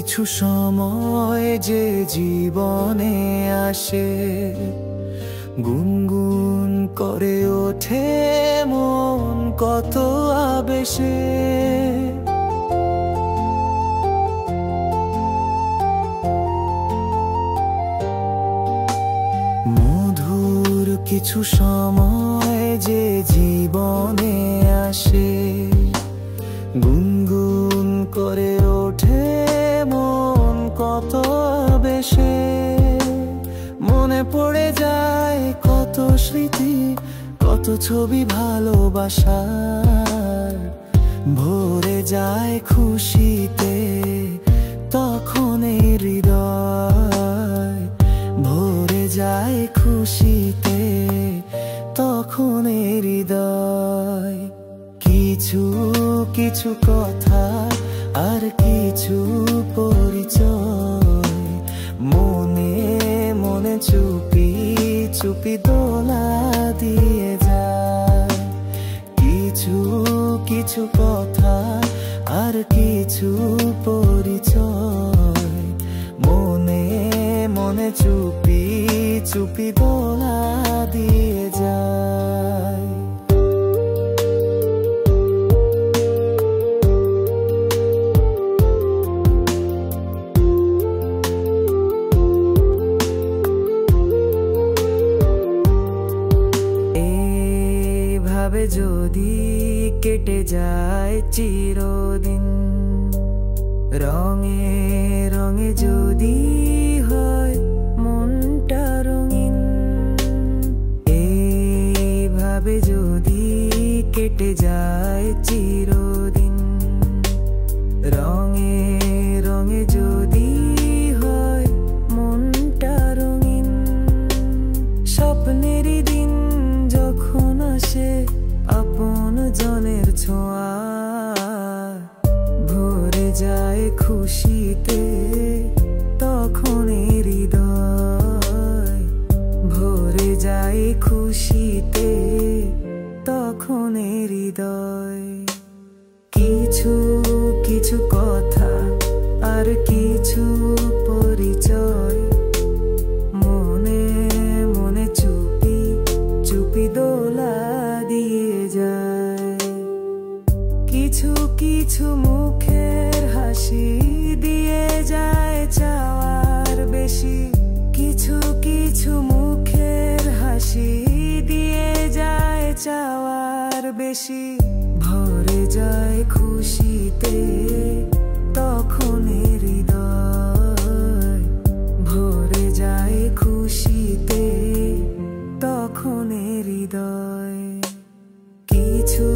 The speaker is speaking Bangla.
কিছু সময় যে জীবনে আসে, গুনগুন করে ওঠে মন কত আবেশে। মধুর কিছু সময় যে জীবনে আসে, গুনগুন করে ওঠে মন কত আবেশে। মনে পড়ে যায় কত স্মৃতি, কত ছবি ভালোবাসার। ভরে যায় খুশিতে তখন এই হৃদয়, ভরে যায় খুশিতে তখন এই হৃদয়। কিছু কিছু কথা আর কিছু পরিচয়, মনে মনে চুপি চুপি দোলা দিয়ে যায়। কিছু কিছু কথা আর কিছু পরিচয়, মনে মনে চুপি চুপি দোলা দিয়ে যায়। ভাবে যদি কেটে যায় চিরদিন, রঙে রঙে যদি হয় মনটা রঙিন। এইভাবে যদি কেটে যায় চিরদিন, রঙে রঙে যদি হয় মনটা রঙিন। স্বপ্নেরই দিন যখন আসে আপন জনের ছোঁয়া, ভরে যায় খুশিতে তখন হৃদয়, ভরে যায় খুশিতে তখন হৃদয়। কিছু কিছু কথা আর কিছু পরিচয়, মনে মনে চুপি চুপি দোলা দিয়ে যায়। কিছু কিছু মুখের হাসি দিয়ে যায় চাওয়ার বেশি, কিছু কিছু মুখের হাসি দিয়ে যায় চাওয়ার বেশি। ভরে যায় খুশিতে তখন হৃদয়, ভরে যায় খুশিতে তখন হৃদয়। কিছু